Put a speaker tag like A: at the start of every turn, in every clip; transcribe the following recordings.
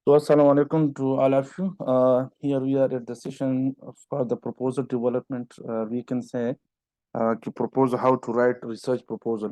A: So, assalamu alaikum to all of you. Here we are at the session for the proposal development. We can say to propose how to write research proposal.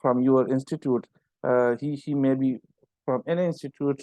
A: from your institute, he may be from any institute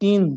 A: 3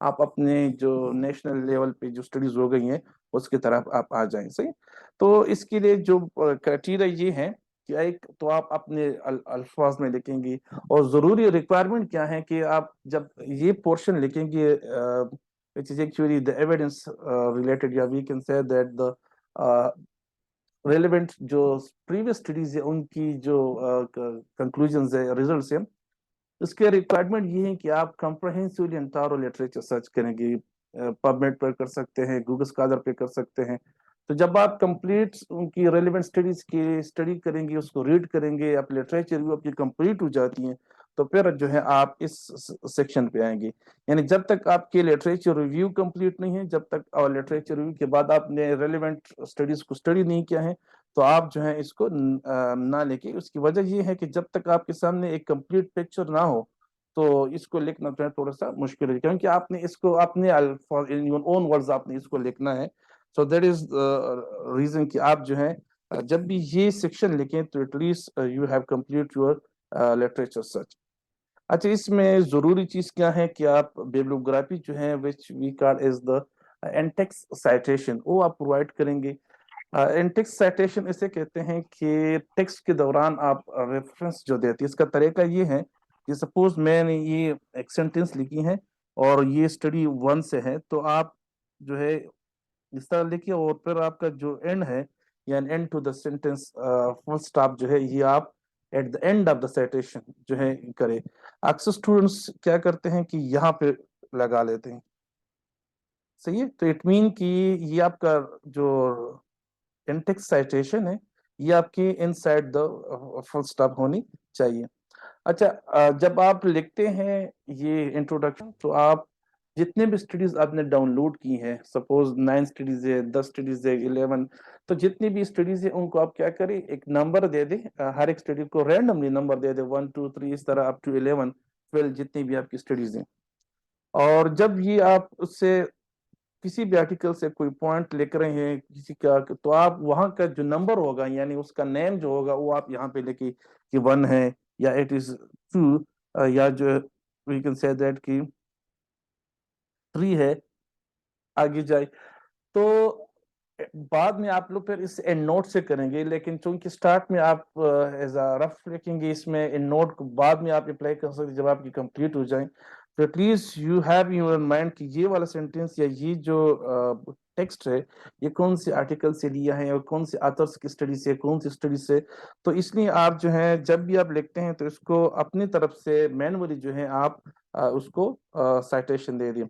A: آپ اپنے جو national level پہ جو studies ہو گئی ہیں اس کی طرف آپ آ جائیں. صحیح. تو اس کے لیے جو کرائٹیریا یہ ہے کہ ایک تو آپ اپنے الفاظ میں لکھیں گی, اور ضروری ریکوائرمنٹ کیا ہے کہ آپ جب یہ پورشن لکھیں گے which is actually the evidence related, یا we can say that the relevant جو پریویس اسٹڈیز ہے ان کی جو کنکلوژنز ہے, ریزلٹس ہیں, اس کے ریکوائرمنٹ یہ ہے کہ آپ کمپریہنسولی انٹارو لٹریچر سرچ کریں گے. پب میڈ پر کر سکتے ہیں, گوگل اسکالر پہ کر سکتے ہیں. تو جب آپ کمپلیٹ ان کی ریلیونٹ اسٹڈیز کی اسٹڈی کریں گے, اس کو ریڈ کریں گے, آپ لٹریچر ریویو آپ کی کمپلیٹ ہو جاتی ہیں, تو پھر جو ہے آپ اس سیکشن پہ آئیں گے. یعنی جب تک آپ کے لٹریچر ریویو کمپلیٹ نہیں ہے, جب تک اور لٹریچر ریویو کے بعد آپ نے ریلیونٹ اسٹڈیز کو اسٹڈی نہیں کیا ہے, تو آپ جو ہے اس کو نہ لے کے. اس کی وجہ یہ ہے کہ جب تک آپ کے سامنے ایک کمپلیٹ پکچر نہ ہو تو اس کو لکھنا جو ہے تھوڑا سا مشکل ہے, کیونکہ آپ نے اس کو اپنے الفاظ ان یور اون ورڈز آپ نے اس کو لکھنا ہے. سو دیٹ از ریزن کہ آپ جو ہے جب بھی یہ سیکشن لکھیں تو at least you have complete your literature search. اچھا, اس میں ضروری چیز کیا ہے کہ آپ بیبلیوگرافی جو ہے which we call as the in-text citation, وہ آپ پرووائڈ کریں گے. ان-ٹیکسٹ سائٹیشن اسے کہتے ہیں کہ ٹیکسٹ کے دوران آپ ریفرنس جو دیتے ہیں. اس کا طریقہ یہ ہے کہ سپوز میں نے یہ ایک سینٹینس لکھی ہے اور یہ اسٹڈی 1 سے ہے, تو آپ جو ہے اس طرح لکھیے, اور پھر آپ کا جو اینڈ ہے یعنی end to the sentence full stop جو ہے یہ آپ at the end of the citation جو ہے کرے. اکثر اسٹوڈنٹس کیا کرتے ہیں کہ یہاں پہ لگا لیتے ہیں. صحیح ہے. تو اٹ مین کہ یہ آپ کا جو انٹیکس سائٹیشن ہے یہ آپ کی ان سائڈ دا فل سٹاپ ہونی چاہیے. اچھا, جب آپ لکھتے ہیں یہ انٹروڈکشن, تو آپ جتنے بھی اسٹڈیز آپ نے ڈاؤن لوڈ کی ہیں, سپوز 9 اسٹڈیز ہے, 10 اسٹڈیز ہے, 11, تو جتنی بھی اسٹڈیز ہیں ان کو آپ کیا کریں, ایک نمبر دے دیں. ہر ایک اسٹڈی کو رینڈملی نمبر دے دیں 1 2 3 اس طرح اپ ٹو 11 12 جتنی بھی آپ کی اسٹڈیز ہیں. اور جب یہ آپ اس سے کسی بھی آرٹیکل سے کوئی پوائنٹ لکھ رہے ہیں کسی کا, تو آپ وہاں کا جو نمبر ہوگا یعنی اس کا نیم جو ہوگا وہ آپ یہاں پہ لکھیں کہ 1 ہے یا اٹ از 2, یا جو وی کین سے دیٹ کہ 3 ہے, آگے جائے. تو بعد میں آپ لوگ پھر اس اینڈ نوٹ سے کریں گے, لیکن چونکہ سٹارٹ میں آپ ایز اے رف لکھیں گے, اس میں اینڈ نوٹ کو بعد میں آپ اپلائی کر سکتے جب آپ کی کمپلیٹ ہو جائیں. تو at least you have in your mind کہ یہ والا سینٹینس یا یہ جو ٹیکسٹ ہے یہ کون سے آرٹیکل سے لیا ہے اور کون سے آتھرس کی اسٹڈی سے, کون سی اسٹڈی سے. تو اس لیے آپ جو ہے جب بھی آپ لکھتے ہیں تو اس کو اپنی طرف سے مینولی جو ہے آپ اس کو سائٹیشن دے دیں.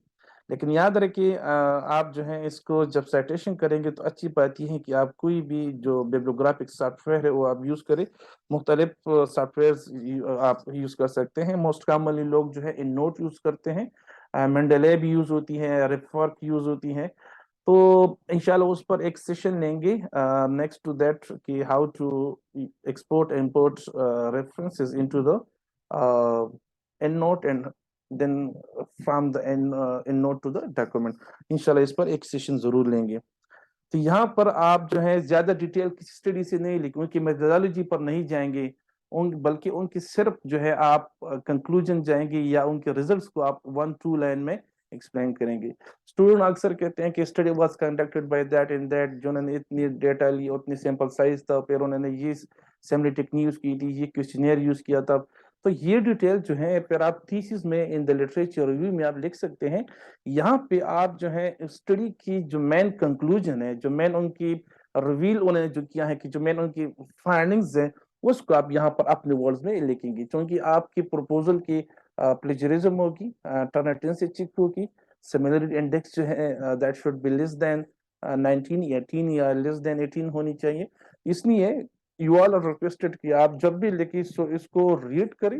A: لیکن یاد رکھیے آپ جو ہے اس کو جب سائٹیشن کریں گے تو اچھی بات یہ ہے کہ آپ کوئی بھی جو بیبلیوگرافک سافٹ ویئر ہے وہ آپ یوز کریں. مختلف سافٹ ویئر آپ یوز کر سکتے ہیں. موسٹ کامنلی لوگ جو ہے ان نوٹ یوز کرتے ہیں, مینڈلیب یوز ہوتی ہے, ریفورک یوز ہوتی ہے. تو انشاءاللہ اس پر ایک سیشن لیں گے نیکسٹ ٹو دیٹ کہ how to export import references into the EndNote and then from the EndNote to the document. انشاءاللہ اس پر ایک سیشن ضرور لیں گے. تو یہاں پر آپ جو ہے زیادہ ڈیٹیل کسی اسٹڈی سے نہیں لکھیں کہ میتھڈالوجی پر نہیں جائیں گے, بلکہ ان کی صرف جو ہے آپ کنکلوژن جائیں گے یا ان کے ریزلٹس کو آپ 1-2 لائن میں ایکسپلین کریں گے. اسٹوڈنٹ اکثر کہتے ہیں کہ study was conducted by that and that, جو انہوں نے اتنی ڈیٹا لی, اتنی سیمپل سائز تھا, پھر انہوں نے یہ سیملی ٹیکنیک یوز کی تھی, یہ کویسچنیئر یوز کیا تھا. تو یہ ڈیٹیل جو ہے پھر آپ تھیسس میں ان دا لٹریچر ریویو میں آپ لکھ سکتے ہیں. یہاں پہ آپ جو ہے اسٹڈی کی جو مین کنکلوژن ہے, جو مین ان کی ریویل انہوں نے جو کیا ہے کہ جو مین ان کی فائنڈنگز ہیں, اس کو آپ یہاں پر اپنے ورڈز میں لکھیں گے. چونکہ آپ کی پروپوزل کی پلیجرزم ہوگی, ٹرنٹینسی چیک ہوگی, سملرٹی انڈیکس جو ہے دیٹ شوڈ بی لیس دین 19 یا 18 یا لیس دین 18 ہونی چاہیے. اس لیے یو آل آر ریکویسٹڈ کہ آپ جب بھی لکھیں سو اس کو ریڈ کریں,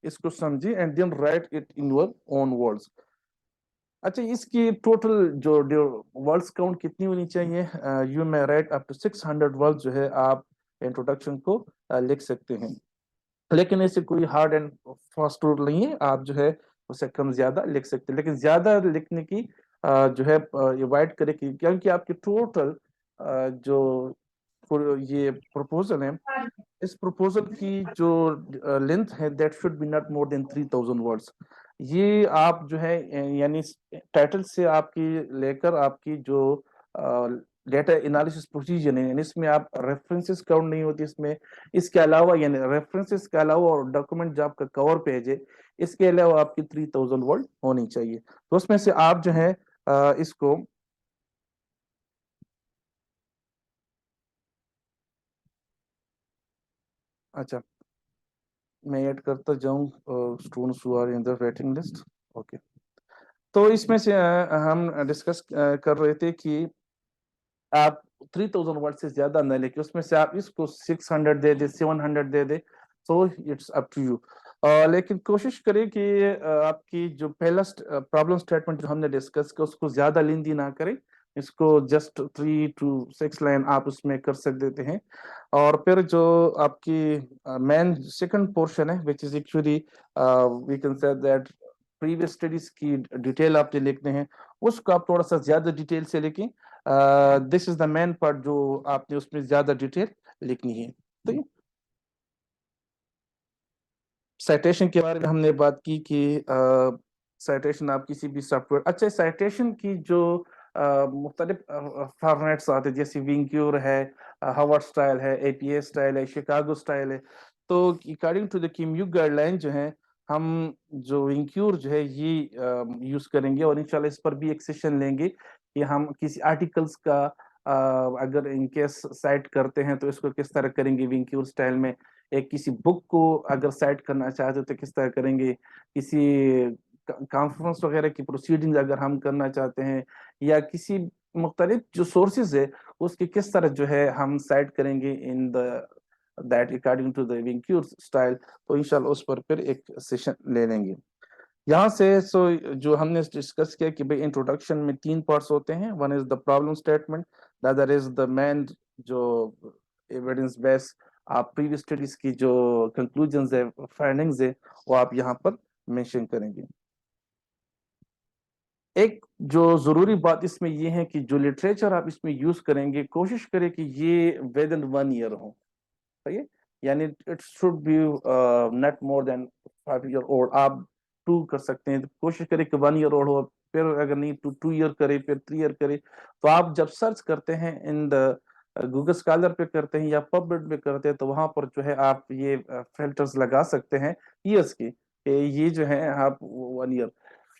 A: اس کو سمجھیں and then write it in your own words. اچھا, اس کی ٹوٹل جو ورڈز کاؤنٹ کتنی ہونی چاہیے, یو میں رائٹ اپ ٹو 600 ورڈز جو ہے آپ انٹروڈکشن کو لکھ سکتے ہیں. لیکن ایسے کوئی ہارڈ اینڈ فاسٹ رول نہیں ہے, آپ جو ہے اسے کم زیادہ لکھ سکتے ہیں. لیکن زیادہ لکھنے کی جو ہے اوائڈ کرے, کیونکہ آپ کی ٹوٹل جو یہ پروپوزل ہے, اس پروپوزل کی جو لینتھ ہے that should be not more than 3000 words. یہ آپ جو ہے یعنی ٹائٹل سے آپ کی لے کر آپ کی جو ڈیٹا انالیسس پروسیجر ہے، یعنی اس میں آپ ریفرنسز کاؤنٹ نہیں ہوتی اس میں، اس کے علاوہ یعنی ریفرنسز کے علاوہ اور ڈاکومنٹ جو آپ کا کور پیج ہے اس کے علاوہ آپ کی 3000 ورڈ ہونی چاہیے. تو اس میں سے آپ جو ہے اس کو اچھا میں ایڈ کرتا جاؤں students who are in the waiting list. Okay تو اس میں سے ہم ڈسکس کر رہے تھے کہ آپ 3000 ورڈ سے زیادہ نہ لکھیں، اس میں سے آپ اس کو 600 دے دے 700 دے دے، so it's up to you. لیکن کوشش کریں کہ آپ کی جو پہلا پرابلم اسٹیٹمنٹ جو ہم نے ڈسکس کیا اس کو زیادہ لیندی نہ کریں، اس کو جسٹ 3 to 6 لائن آپ اس میں کر سکتے ہیں. اور پھر جو آپ کی مین سیکنڈ پورشن ہے which is actually we can say that previous studies کی ڈیٹیل آپ نے لکھنے ہیں، اس کو آپ تھوڑا سا زیادہ ڈیٹیل سے لکھیں. دس از دا مین پارٹ جو آپ نے اس میں زیادہ ڈیٹیل لکھنی ہے. تو سائٹیشن کے بارے میں ہم نے بات کی کہ سائٹیشن آپ کسی بھی سافٹ ویئر، اچھا سائٹیشن کی جو مختلف فارمیٹس آتے ہیں جیسے ونکیور ہے، ہاورڈ سٹائل ہے، اے پی اے سٹائل ہے، شکاگو سٹائل ہے. تو اکارڈنگ ٹو دا کیمیو گائیڈ لائن جو ہے ہم جو ونکیور جو ہے یہ یوز کریں گے، اور انشاءاللہ اس پر بھی ایک سیشن لیں گے کہ ہم کسی آرٹیکلس کا اگر ان کیس سائٹ کرتے ہیں تو اس کو کس طرح کریں گے ونکیور سٹائل میں. ایک کسی بک کو اگر سائٹ کرنا چاہتے تو کس طرح کریں گے، کسی کانفرنس وغیرہ کی پروسیڈنگ اگر ہم کرنا چاہتے ہیں، یا کسی مختلف جو سورسز ہے اس کی کس طرح جو ہے ہم سائٹ کریں گے in the that according to the Vancouver style. تو انشاءاللہ اس پر پھر ایک سیشن لے لیں گے. یہاں سے سو جو ہم نے ڈسکس کیا کہ بھئی انٹروڈکشن میں 3 پارٹس ہوتے ہیں. One is the problem statement, the other is the main جو ایویڈنس بیس آپ پریویس اسٹڈیز کی جو کنکلوژنز ہے، فائنڈنگز ہے، وہ آپ یہاں پر مینشن کریں گے. ایک جو ضروری بات اس میں یہ ہے کہ جو لٹریچر آپ اس میں یوز کریں گے کوشش کریں کہ یہ ود ان 1 ایئر ہو. صحیح ہے، یعنی it should be not more than 5 year old. آپ 2 کر سکتے ہیں، کوشش کریں کہ 1 ایئر اولڈ ہو، پھر اگر نہیں تو 2 ایئر کرے، پھر 3 ایئر کرے. تو آپ جب سرچ کرتے ہیں ان دا گوگل اسکالر پہ کرتے ہیں یا پب میڈ پہ کرتے ہیں تو وہاں پر جو ہے آپ یہ فلٹرز لگا سکتے ہیں ایئرس کی کہ یہ جو ہے آپ 1 ایئر.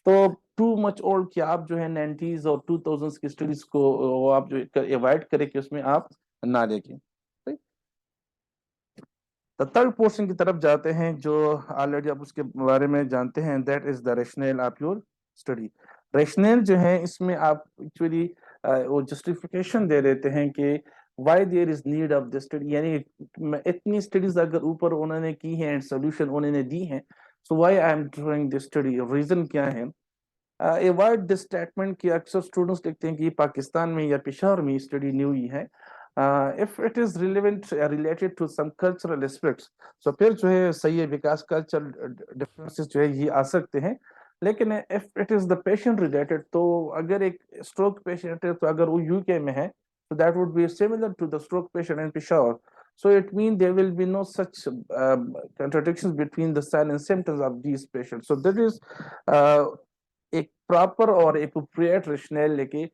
A: تو ٹو مچ اولڈ کہ آپ جو ہے 90s اور 2000s کی اسٹڈیز کو آپ جو اوائڈ کریں کہ اس میں آپ نہ دیکھیں. تھرڈ پورشن کی طرف جاتے ہیں جو آلریڈی آپ اس کے بارے میں جانتے ہیں، that is the rational of your study. Rational جو ہے اس میں آپ ایکچولی وہ جسٹیفیکیشن دے دیتے ہیں کہ why there is need of this study, یعنی اتنی اسٹڈیز اگر اوپر انہوں نے کی ہیں اینڈ سولوشن انہوں نے دی ہیں، so why I am doing this study, reason کیا ہے. ایوائڈ دس اسٹیٹمنٹ کہ اکثر اسٹوڈنٹس لکھتے ہیں کہ یہ پاکستان میں یا پشاور میں اسٹڈی نہیں ہوئی ہے. if it is relevant related to some cultural aspects so پھر جو ہے صحیح ہے بیکاز کلچرل ڈفرینسز جو ہے یہ آ سکتے ہیں. لیکن if it is the patient related تو اگر ایک اسٹروک پیشنٹ ہے تو اگر وہ یو کے میں ہے so that would be similar to the stroke patient in Peshawar. So it means there will be no such contradictions between the signs and symptoms of these patients. So that is ایک proper اور appropriate rational لے کے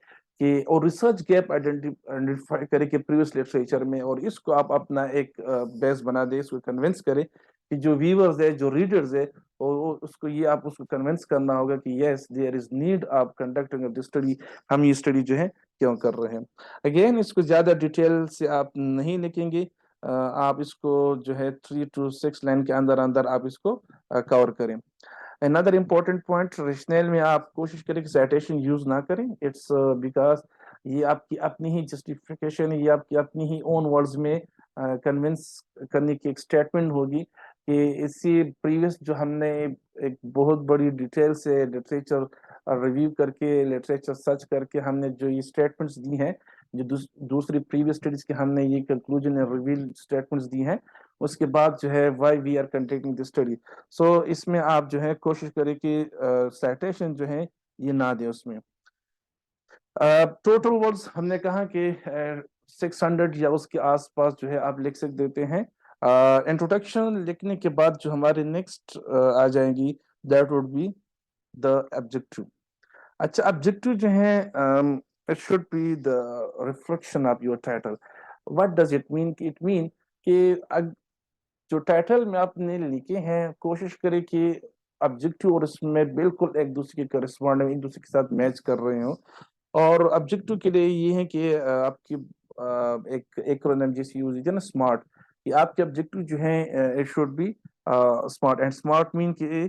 A: کہ اور research gap identify کرے کہ previous literature میں، اور اس کو آپ اپنا ایک بیس بنا دے، اس کو کنونس کرے کہ جو ویورز ہے، جو ریڈرز ہے، اور اس کو یہ آپ اس کو کنونس کرنا ہوگا کہ yes there is need of conducting this study, ہم یہ اسٹڈی جو ہے کیوں کر رہے ہیں. اگین اس کو زیادہ ڈیٹیل سے آپ نہیں لکھیں گے، آپ اس کو جو ہے 3 to 6 لائن کے اندر اندر آپ اس کو کور کریں. another important point ریشنل میں آپ کوشش کریں کہ سائٹیشن یوز نہ کریں. اٹس بیکاز یہ آپ کی اپنی ہی جسٹیفیکیشن، یہ آپ کی اپنی ہی اون ورڈز میں کنونس کرنے کی ایک اسٹیٹمنٹ ہوگی کہ اسی پریویس جو ہم نے ایک بہت بڑی ڈیٹیل سے لٹریچر ریویو کر کے، لٹریچر سرچ کر کے ہم نے جو یہ اسٹیٹمنٹس دی ہیں، جو دوسری پریویس اسٹڈیز کے ہم نے یہ کنکلوژن ریویل اسٹیٹمنٹس دی ہیں، اس کے بعد جو ہے why we are conducting this study. So اس میں آپ جو ہے کوشش کریں کہ سائٹیشن جو ہے یہ نہ دیں. اس میں ٹوٹل ورڈز ہم نے کہا کہ 600 یا اس کے آس پاس جو ہے آپ لکھ دیتے ہیں. انٹروڈکشن لکھنے کے بعد جو ہمارے نیکسٹ آ جائیں گی that would be the objective. اچھا objective جو ہے it should be the reflection of your title. What does it mean? It mean کہ جو ٹائٹل میں آپ نے لکھے ہیں کوشش کرے کہ آبجیکٹو اور اس میں بالکل ایک دوسرے کے کرسپونڈ ایک دوسرے کے ساتھ میچ کر رہے ہوں. اور آبجیکٹو کے لیے یہ ہے کہ آپ کی ایک ایکرونیم جیسی یوز ہے نا اسمارٹ, کہ آپ کے آبجیکٹو جو ہیں it should be SMART. And SMART mean کہ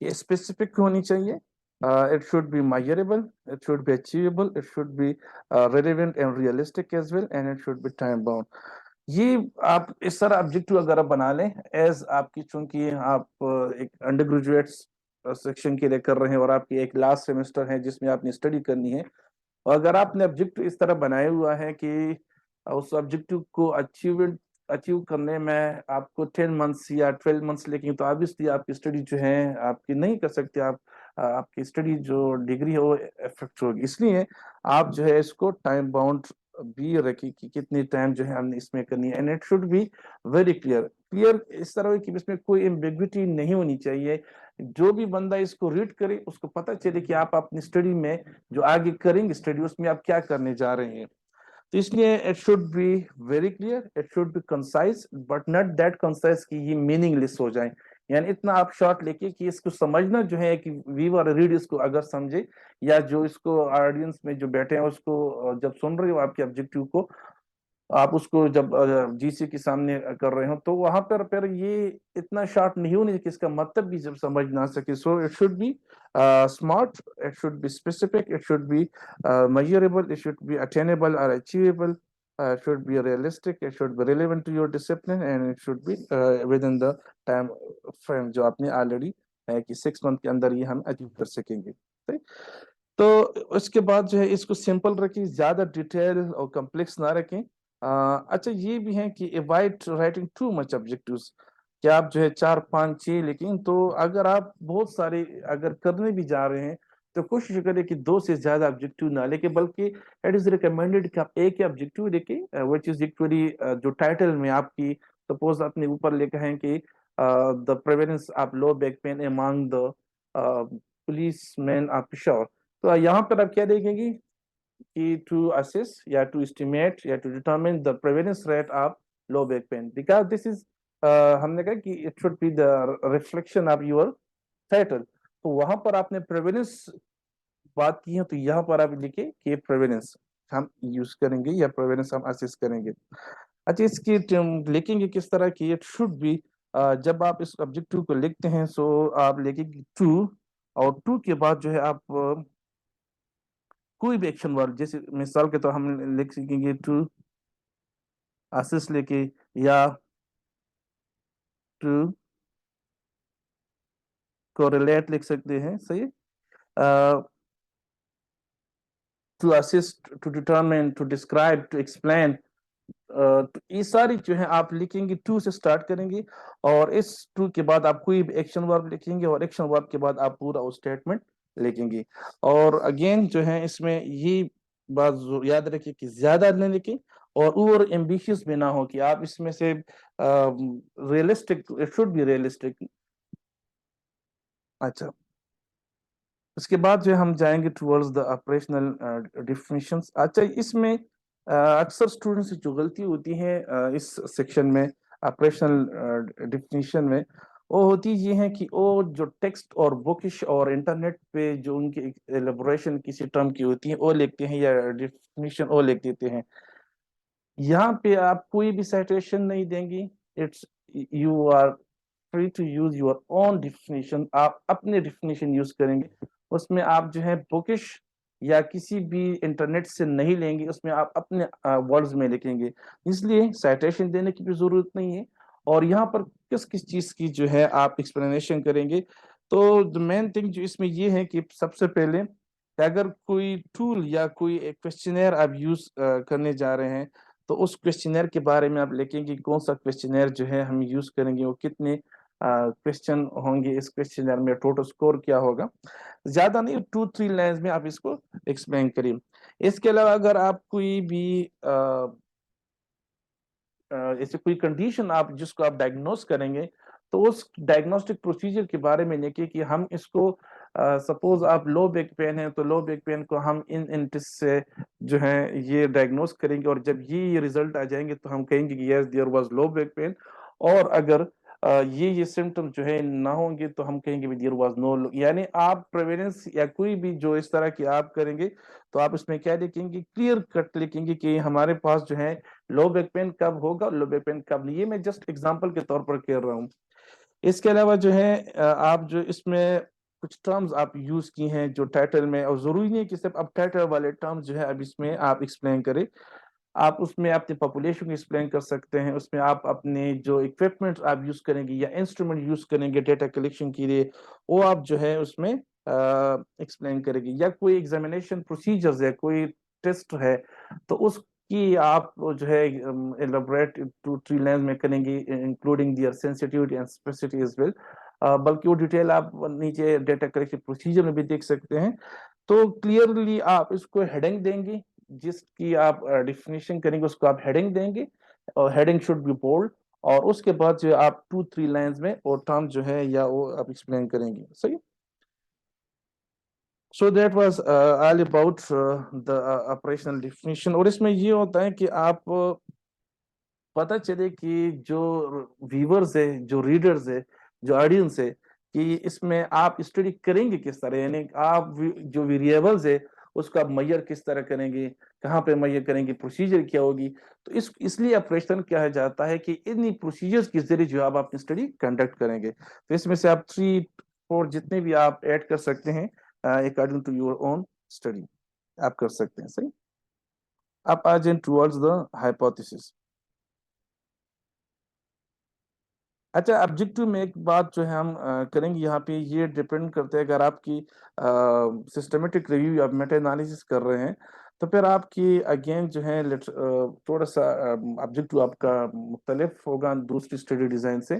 A: یہ اسپیسیفک ہونی چاہیے, it should be measurable, it should be achievable, it should be relevant and realistic as well, and it should be time bound. یہ آپ اس طرح objective اگر آپ بنا لیں ایز آپ کی, چونکہ آپ ایک انڈر گریجویٹ سیکشن کے لیے کر رہے ہیں اور آپ کی ایک لاسٹ سیمسٹر ہے جس میں آپ نے اسٹڈی کرنی ہے, اور اگر آپ نے آبجیکٹو اس طرح بنایا ہوا ہے کہ اس آبجیکٹو کو اچیو کرنے میں آپ کو 10 months یا 12 months لگیں, تو obviously آپ کی اسٹڈی جو ہے آپ کی نہیں کر سکتے, آپ کی اسٹڈی جو ڈگری ہے وہ افیکٹ ہوگی. اس لیے آپ جو ہے اس کو ٹائم باؤنڈ بھی رکھیں کہ کتنی ٹائم جو ہے ہم نے اس میں کرنی ہے, and it should be very clear اس طرح کہ اس میں کوئی ایمبیگوٹی نہیں ہونی چاہیے. جو بھی بندہ اس کو ریڈ کرے اس کو پتہ چلے کہ آپ اپنی اسٹڈی میں جو آگے کریں گے اسٹڈی اس میں آپ کیا کرنے جا رہے ہیں. تو اس لیے it should be very clear, it should be concise, but not that concise کہ یہ میننگ لیس ہو جائیں. یعنی اتنا آپ شارٹ لے کے کہ اس کو سمجھنا جو ہے کہ ویور ریڈ اس کو اگر سمجھے, یا جو اس کو آڈینس میں جو بیٹھے ہیں اس کو جب سن رہے ہو آپ کے آبجیکٹو کو, آپ اس کو جب جی سی کے سامنے کر رہے ہو تو وہاں پر پھر یہ اتنا شارٹ نہیں ہونی کہ اس کا مطلب بھی جب سمجھ نہ سکے. So it should be smart, it should be specific, it should be measurable, it should be attainable or achievable, it should be realistic, it should be relevant to your discipline, and it should be within the time frame جو آپ نے already ہے کہ 6 month کے اندر یہ ہم achieve کر سکیں گے. تو اس کے بعد جو ہے اس کو سمپل رکھیں, زیادہ ڈیٹیل اور کمپلیکس نہ رکھیں. اچھا یہ بھی ہے کہ avoid writing too much objectives, کہ آپ جو ہے 4 5 6 لکھیں. تو اگر آپ بہت سارے اگر کرنے بھی جا رہے ہیں تو کوشش کریں کہ 2 سے زیادہ آبجیکٹو نہ لکھیں, بلکہ اٹ از ریکمینڈیڈ کہ آپ ایک ہی آبجیکٹو لکھیں وچ از ایکچولی جو ٹائٹل میں آپ کی سپوز آپ نے اوپر لکھا ہے کہ the prevalence of low back pain among the policemen of Peshawar. تو یہاں پر آپ کیا دیکھیں گے کہ to assess یا to estimate یا to determine the prevalence rate of low back pain, because this is ہم نے کہا کہ it should be the reflection of your title. تو وہاں پر آپ نے prevalence بات کی ہے تو یہاں پر آپ لکھیں کہ prevalence ہم یوز کریں گے یا prevalence ہم assess کریں گے. اچھا اس کی لکھیں گے کس طرح کی, it should be جب آپ اس آبجیکٹو کو لکھتے ہیں سو آپ لکھیں گے ٹو, اور ٹو کے بعد جو ہے آپ کوئی بھی ایکشن ورڈ, جیسے مثال کے طور ہم لکھ سکیں گے ٹو اسسٹ لے کے, یا ٹو کوریلیٹ لکھ سکتے ہیں, صحیح, to assist, to determine, to describe, to explain. یہ ساری جو ہے آپ لکھیں گے ٹو سے سٹارٹ کریں گے, اور اس ٹو کے بعد آپ کوئی بھی ایکشن ورب لکھیں گے, اور ایکشن ورب کے بعد آپ پورا اسٹیٹمنٹ لکھیں گے. اور اگین جو ہے اس میں یہ بات یاد رکھیں کہ زیادہ نہ لکھیں اور اوور ایمبیشیس بھی نہ ہو, کہ آپ اس میں سے realistic, it should be realistic. اچھا اس کے بعد جو ہم جائیں گے ٹورڈز دا آپریشنل ڈیفینیشنز. اچھا اس میں اکثر اسٹوڈنٹس سے جو غلطی ہوتی ہے اس سیکشن میں آپریشنل ڈیفینیشن میں, وہ ہوتی یہ ہے کہ وہ جو ٹیکسٹ اور بکش اور انٹرنیٹ پہ جو ان کی ایلیبوریشن کسی ٹرم کی ہوتی ہے وہ لکھتے ہیں یا ڈیفینیشن وہ لکھ دیتے ہیں. یہاں پہ آپ کوئی بھی سائٹیشن نہیں دیں گی, it's you are free to use your own definition, آپ اپنے ڈیفینیشن یوز کریں گے. اس میں آپ جو ہے بکش یا کسی بھی انٹرنیٹ سے نہیں لیں گے, اس میں آپ اپنے ورڈز میں لکھیں گے, اس لیے سائٹیشن دینے کی بھی ضرورت نہیں ہے. اور یہاں پر کس کس چیز کی جو ہے آپ ایکسپلینیشن کریں گے. تو مین تھنگ جو اس میں یہ ہے کہ سب سے پہلے کہ اگر کوئی ٹول یا کوئی کویسچنئر آپ یوز کرنے جا رہے ہیں تو اس کویسچنئر کے بارے میں آپ لکھیں گے کون سا کویسچنئر جو ہے ہم یوز کریں گے, وہ کتنے کویسچن ہوں گے اس کویسچنئر میں, ٹوٹل سکور کیا ہوگا. زیادہ نہیں 2-3 لائنز میں آپ اس کو ایکسپلین کریں. اس کے علاوہ اگر آپ کوئی بھی ایسے کوئی کنڈیشن آپ جس کو آپ ڈائگنوز کریں گے تو اس ڈائگنوسٹک پروسیجر کے بارے میں لکھیں کہ ہم اس کو سپوز آپ لو بیک پین ہے تو لو بیک پین کو ہم ان ٹیسٹ سے جو ہے یہ ڈائگنوز کریں گے، اور جب یہ ریزلٹ آ جائیں گے تو ہم کہیں گے کہ yes there was low back pain, اور اگر یہ سمٹم جو ہے نہ ہوں گے تو ہم کہیں گے دیئر واز نو، یعنی آپ پریویلنس یا کوئی بھی جو اس طرح کی آپ کریں گے تو آپ اس میں کیا لکھیں گے، کلیئر کٹ لکھیں گے کہ ہمارے پاس جو ہے لو بیک پین کب ہوگا، لو بیک پین کب نہیں۔ یہ میں جسٹ ایگزامپل کے طور پر کہہ رہا ہوں۔ اس کے علاوہ جو ہے آپ جو اس میں کچھ ٹرمز آپ یوز کی ہیں جو ٹائٹل میں، اور ضروری نہیں کہ صرف اب ٹائٹل والے ٹرمز جو ہے اب اس میں آپ ایکسپلین کریں، آپ اس میں اپنی پاپولیشن کو ایکسپلین کر سکتے ہیں، اس میں آپ اپنے جو اکوپمنٹ آپ یوز کریں گے یا انسٹرومنٹ یوز کریں گے ڈیٹا کلیکشن کے لیے، وہ آپ جو ہے اس میں ایکسپلین کریں گے، یا کوئی ایگزامینیشن پروسیجرز ہے، کوئی ٹیسٹ ہے تو اس کی آپ جو ہے ایلابریٹ 2-3 لائنز میں کریں گے، including their sensitivity and specificity as well, بلکہ وہ ڈیٹیل آپ نیچے ڈیٹا کلیکشن پروسیجر میں بھی دیکھ سکتے ہیں۔ تو کلیئرلی آپ اس کو ہیڈنگ دیں گے، جس کی آپ ڈیفینیشن کریں گے اس کو آپ ہیڈنگ دیں گے، اور ہیڈنگ شوڈ بی بولڈ، اور اس کے بعد جو آپ 2-3 لائنز میں اور ٹرم جو ہے یا وہ آپ ایکسپلین کریں گے، صحیح۔ So that was all about the operational definition۔ اور اس میں یہ ہوتا ہے کہ آپ پتہ چلے کہ جو ویورز ہے، جو ریڈرز ہے، جو آڈینس ہے، کہ اس میں آپ اسٹڈی کریں گے کس طرح، یعنی آپ جو ویریبلز ہے اس کو آپ میئر کس طرح کریں گے، کہاں پہ میئر کریں گے، پروسیجر کیا ہوگی۔ تو اس لیے آپریشن کہا جاتا ہے کہ انہی پروسیجرز کے ذریعے جو آپ اپنی اسٹڈی کنڈکٹ کریں گے۔ تو اس میں سے آپ 3-4 جتنے بھی آپ ایڈ کر سکتے ہیں according to your own study آپ کر سکتے ہیں، صحیح۔ آپ آ جائیں ٹوورڈز دا ہائپوتھیسس۔ اچھا، آبجیکٹو میں ایک بات جو ہے ہم کریں گے یہاں پہ، یہ ڈیپینڈ کرتے ہیں، اگر آپ کی سسٹمیٹک ریویو یا میٹا انالیسس کر رہے ہیں تو پھر آپ کی اگین جو ہے تھوڑا سا آبجیکٹو آپ کا مختلف ہوگا دوسری اسٹڈی ڈیزائن سے،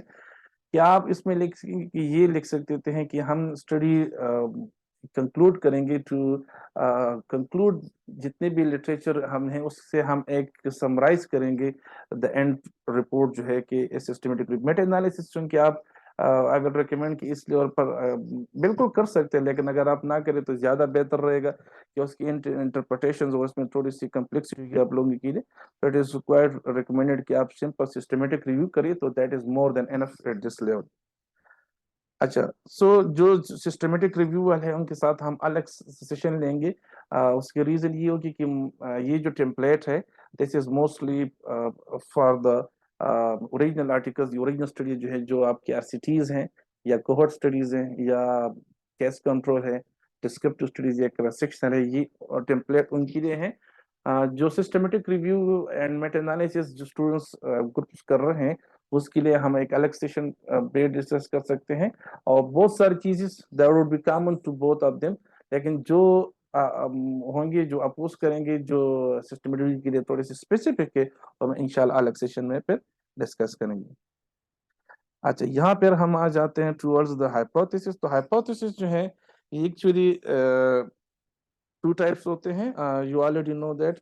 A: کہ آپ اس میں لکھ سکیں کہ یہ لکھ سکتے ہیں کہ ہم اسٹڈی کنکلوڈ کریں گے، ٹو کنکلوڈ جتنے بھی لٹریچر ہم ہیں اس سے ہم ایک سمرائز کریں گے دا اینڈ رپورٹ جو ہے کہ سسٹمیٹک میٹا انالیسس، چونکہ آپ اگر ریکمینڈ کی اس لیول پر بالکل کر سکتے ہیں، لیکن اگر آپ نہ کریں تو زیادہ بہتر رہے گا کہ اس کی انٹرپریٹیشنز اور اس میں تھوڑی سی کمپلیکسٹی آپ لوگوں کے لیے، تو اٹ از ریکوائرڈ ریکمینڈیڈ کہ آپ سمپل سسٹمیٹک ریویو کریے، تو that is more than enough at this level. اچھا، سو جو سسٹمیٹک ریویو والے ہیں ان کے ساتھ ہم الگ سیشن لیں گے۔ اس کے ریزن یہ ہوگی کہ یہ جو ٹیمپلیٹ ہے this is mostly for the original articles, original study جو ہے، جو آپ کے RCTs ہیں یا کوہورٹ اسٹڈیز ہیں یا کیس کنٹرول ہے، ڈسکرپٹیو اسٹڈیز یا کراس سیکشنل ہے، یہ ٹیمپلیٹ ان کے لیے ہیں۔ جو systematic review and meta analysis جو اسٹوڈنٹس گروپس کر رہے ہیں اس کے لیے ہم ایک الگ سیشن پہ ڈسکس کر سکتے ہیں، اور بہت ساری چیزیں that would be common to both of them, لیکن جو ہوں گے جو اپوز کریں گے جو سسٹمیٹک کے لیے تھوڑے سے اسپیسیفک ہے، اور انشاءاللہ الگ سیشن میں پھر ڈسکس کریں گے۔ اچھا، یہاں پھر ہم آ جاتے ہیں ٹوورڈز دا ہائپوتھیسس۔ تو ہائپوتھیسس جو ہے یہ ایکچولی 2 ٹائپس ہوتے ہیں، you already know that,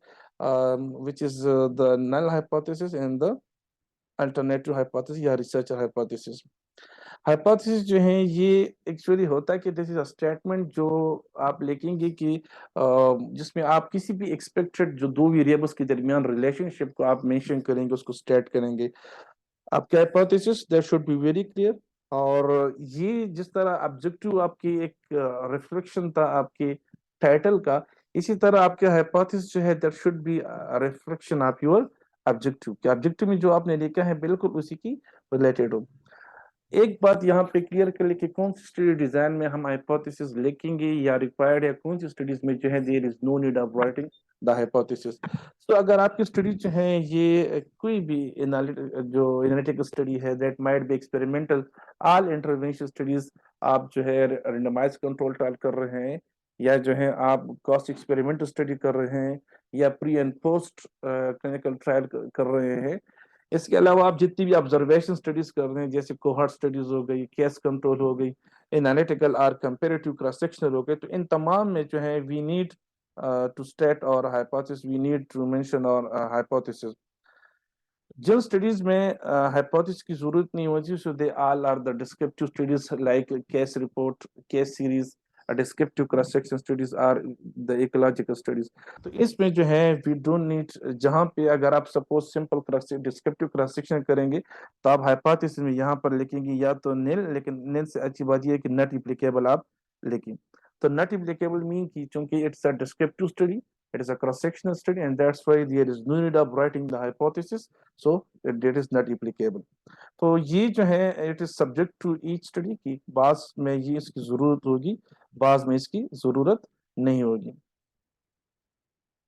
A: which is the null hypothesis and the alternative hypothesis یا researcher hypothesis۔ ہائپوتھیسس جو ہیں یہ ایکچولی ہوتا ہے کہ دس از اے اسٹیٹمنٹ جو آپ لکھیں گے کہ جس میں آپ کسی بھی ایکسپیکٹڈ جو 2 ویریبلس کے درمیان ریلیشن شپ کو آپ مینشن کریں گے، اس کو اسٹیٹ کریں گے۔ آپ کا hypothesis that should be very clear, اور یہ جس طرح آبجیکٹو آپ کی ایک ریفلیکشن تھا آپ کے ٹائٹل کا، اسی طرح آپ کے ہائپوتھیسس جو ہے that should be reflection of your objective, کہ آبجیکٹو میں جو آپ نے لکھا ہے بالکل اسی کی ریلیٹڈ ہو۔ ایک بات یہاں پہ کلیئر کر لیں کہ کون سی اسٹڈی ڈیزائن میں ہم ہائپوتھیسس لکھیں گے یا ریکوائرڈ ہے، کون سی اسٹڈیز میں جو ہے there is no need of writing the hypothesis. تو اگر آپ کی اسٹڈی جو ہے یہ کوئی بھی جو انالیٹیکل اسٹڈی ہے that might be experimental, all intervention studies آپ جو ہے رینڈمائز کنٹرول ٹرائل کر رہے ہیں، یا جو ہے آپ کاسٹ ایکسپیریمنٹ اسٹڈی کر رہے ہیں، یا pre and post clinical trial کر رہے ہیں، اس کے علاوہ آپ جتنی بھی آبزرویشن اسٹڈیز کر رہے ہیں جیسے کوہارٹ اسٹڈیز ہو گئی، کیس کنٹرول ہو گئی، انالیٹیکل اور کمپیریٹیو کراس سیکشنل ہو گئے، تو ان تمام میں جو ہے we need to state our hypothesis, we need to mention our hypothesis. جن اسٹڈیز میں ہائپوتھیسس کی ضرورت نہیں ہوتی so they all are the descriptive studies like case report case series descriptive cross section studies or the ecological studies. تو اس میں جو ہے وی ڈونٹ نیڈ, جہاں پہ اگر آپ suppose simple descriptive cross section کریں گے تو آپ ہائپوتھیسس میں یہاں پر لکھیں گے یا تو نیل, لیکن نیل سے اچھی بات یہ ہے کہ ناٹ اپلیکیبل آپ لکھیں. تو ناٹ اپلیکیبل مین کی چونکہ it's a descriptive study, it is a cross-sectional study, and that's why there is no need of writing the hypothesis, so that is not applicable. تو یہ جو ہے it is subject to each study کی بعض میں یہ اس کی ضرورت ہوگی, بعض میں اس کی ضرورت نہیں ہوگی.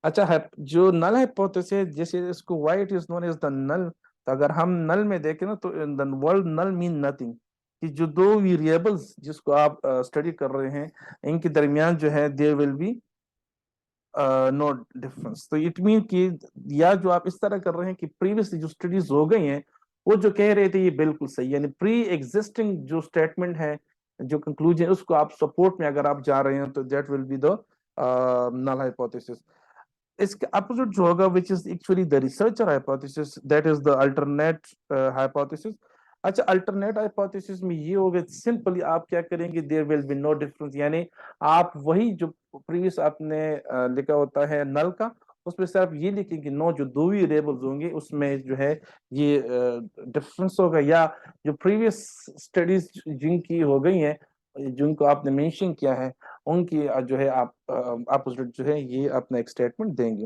A: اچھا ہے جو نل ہائپوتھیسس ہے, جیسے اس کو why it is known as the null, تو اگر ہم نل میں دیکھیں نا تو the word null mean nothing, کہ جو دو ویریبلز جس کو آپ اسٹڈی کر رہے ہیں ان کے درمیان جو ہے there will be no difference. تو اٹ مین کہ یا جو آپ اس طرح کر رہے ہیں کہ پریویسلی جو اسٹڈیز ہو گئی ہیں وہ جو کہہ رہے تھے یہ بالکل صحیح, یعنی پری ایگزسٹنگ جو اسٹیٹمنٹ ہے, جو کنکلوژن اس کو آپ سپورٹ میں اگر آپ جا رہے ہیں تو that will be the null hypothesis. اس کے اپوزٹ جو ہوگا which is actually the researcher hypothesis, that is the alternate hypothesis. اچھا الٹرنیٹ ہائپوتھیسس میں یہ ہوگا سمپلی آپ کیا کریں گے, there will be no difference, یعنی آپ وہی جو پریویس آپ نے لکھا ہوتا ہے نل کا, اس میں سے آپ یہ لکھیں کہ نو جو دو ویریبلز ہوں گے اس میں جو ہے یہ ڈفرنس ہوگا, یا جو پریویس اسٹڈیز جن کی ہو گئی ہیں جن کو آپ نے مینشن کیا ہے ان کی جو ہے آپ اپوزٹ جو ہے یہ اپنا ایک اسٹیٹمنٹ دیں گے.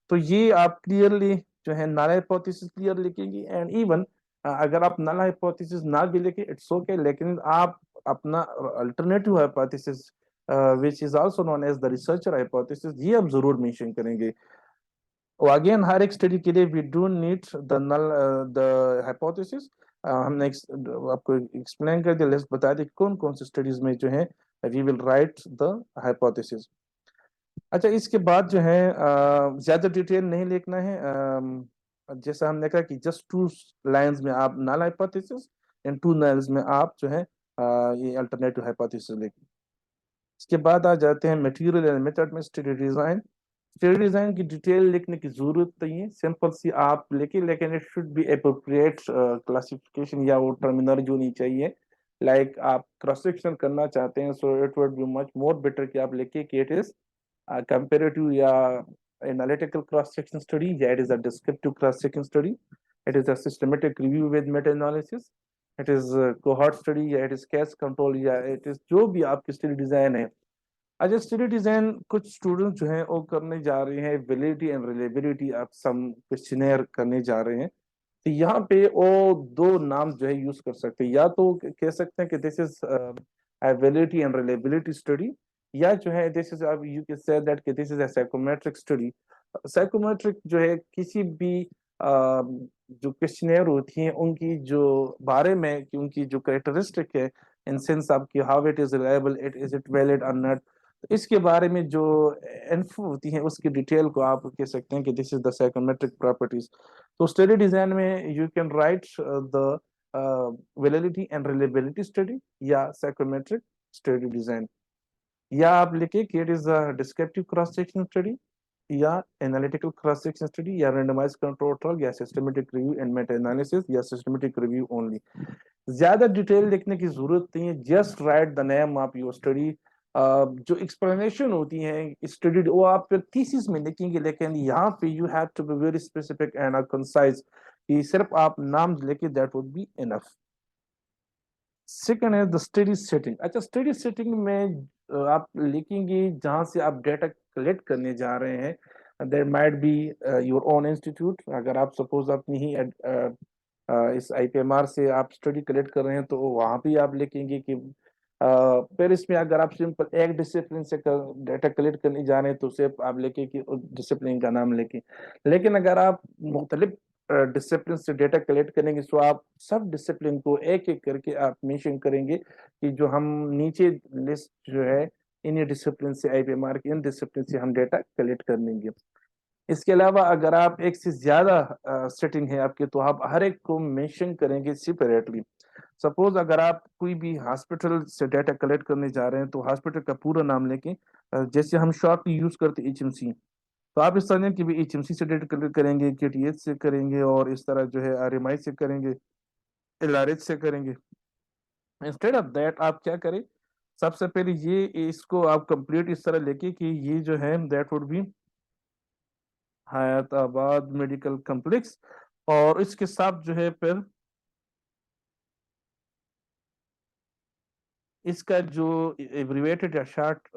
A: تو یہ آپ کلیئرلی جو ہے نل ہائپوتھیسس کلیئر لکھیں گے, اینڈ ایون اگر آپ نل ہائپوتھیسس نہ بھی لکھیں اٹس اوکے, لیکن آپ اپنا alternative hypothesis which is also known as the researcher hypothesis یہ آپ ضرور مینشن کریں گے. اگین ہر ایک اسٹڈی کے لیے we don't need the null the hypothesis. ہم نے آپ کو ایکسپلین کر دیا, لسٹ بتا دی کون کون سی اسٹڈیز میں جو ہے وی ول رائٹ دا ہائپوتھیسس. اچھا اس کے بعد جو ہے زیادہ ڈیٹیل نہیں لکھنا ہے, جیسا ہم نے کہا کہ جسٹ 2 لائنز میں آپ نل ہائپوتھیسس اینڈ 2 لائنز میں آپ جو ہے یہ الٹرنیٹیو ہائپوتھیسس لکھیں. اس کے بعد آ جاتے ہیں میٹیریل اینڈ میتھڈ میں اسٹڈی ڈیزائن. اسٹڈی ڈیزائن کی ڈیٹیل لکھنے کی ضرورت نہیں ہے, سمپل سی آپ لکھیں, لیکن it should be appropriate classification یا وہ ٹرمینالوجی ہونی چاہیے. لائک آپ کراس سیکشن کرنا چاہتے ہیں so it would be much more better کہ آپ لکھیں کہ اٹ از comparative یا analytical cross section study, یا it is a descriptive cross section study, it is a systematic review with meta analysis, it is a cohort study, یا it is case control, یا it is جو بھی آپ کی study design ہے. اچھا study design کچھ اسٹوڈنٹ جو ہیں وہ کرنے جا رہے ہیں ویلیڈیٹی اینڈ ریلیبلٹی آپ سم کوشچنیر کرنے جا رہے ہیں, تو یہاں پہ وہ 2 نام جو ہے یوز کر سکتے ہیں, یا تو کہہ سکتے ہیں کہ this is validity and reliability study, یا جو ہے this is you can say that کہ this is a psychometric study. Psychometric جو ہے کسی بھی جو کوشچنیر ہوتی ہیں ان کی جو بارے میں کہ ان کی جو کریکٹرسٹک ہے ان سینس آپ کی how it is reliable, is it valid اور ناٹ, اس کے بارے میں جو انفو ہوتی ہیں اس کی ڈیٹیل کو آپ کہہ سکتے ہیں کہ this is the psychometric properties. تو اسٹڈی ڈیزائن میں you can write the validity and reliability study یا سائیکومیٹرک اسٹڈی ڈیزائن, یا آپ لکھیں کہ it is a descriptive cross section study, یا انالیٹیکل کراس سیکشن اسٹڈی, یا رینڈمائز کنٹرول ٹرائل, یا systematic review and meta analysis, یا سسٹمیٹک ریویو اونلی. زیادہ ڈیٹیل لکھنے کی ضرورت نہیں ہے, just write the name of your study. جو ایکسپلینیشن ہوتی ہیں اسٹڈی وہ آپ پھر تھیسس میں لکھیں گے, لیکن یہاں پہ you have to be very specific and concise, کہ صرف آپ نام لکھیں that would be enough. Second ہے دا اسٹڈی سیٹنگ. اچھا اسٹڈی سیٹنگ میں آپ لکھیں گے جہاں سے آپ ڈیٹا کلیکٹ کرنے جا رہے ہیں, there might be your own institute. اگر آپ سپوز اپنی ہی اس آئی پی ایم آر سے آپ اسٹڈی کلیکٹ کر رہے ہیں تو وہاں پہ آپ لکھیں گے کہ پھر اس میں اگر آپ سمپل ایک ڈسپلن سے ڈیٹا کلیکٹ کرنے جا رہے ہیں تو صرف آپ لکھیں کہ ڈسپلن کا نام لکھیں. لیکن اگر آپ مختلف ڈسپلن سے ڈیٹا کلیکٹ کریں گے سو آپ سب ڈسپلن کو ایک ایک کر کے آپ مینشن کریں گے کہ جو ہم نیچے لسٹ جو ہے ان ڈسپلن سے آئی پی ایم آر کی ان ڈسپلن سے ہم ڈیٹا کلیکٹ کر لیں گے. اس کے علاوہ اگر آپ ایک سے زیادہ سیٹنگ ہے آپ کے تو آپ ہر ایک کو مینشن کریں گے سپریٹلی. سپوز اگر آپ کوئی بھی ہاسپٹل سے ڈیٹا کلیکٹ کرنے جا رہے ہیں تو ہاسپٹل کا پورا نام لے کے, جیسے ہم شارٹ یوز کرتے ایچ ایم سی, تو آپ اس طرح کی بھی ایچ ایم سی سے ڈیٹ کلیکٹ کریں گے، کے ٹی ایچ سے کریں گے، اور اس طرح جو ہے آر ایم آئی سے کریں گے، ایل آر ایچ سے کریں گے. انسٹیڈ آف دیٹ آپ کیا کریں، سب سے پہلے یہ اس کو آپ کمپلیٹ اس طرح لے کے کہ یہ جو ہے دیٹ وڈ بی حیات آباد میڈیکل کمپلیکس، اور اس کے ساتھ جو ہے پھر اس کا جو ایبریویٹڈ یا شارٹ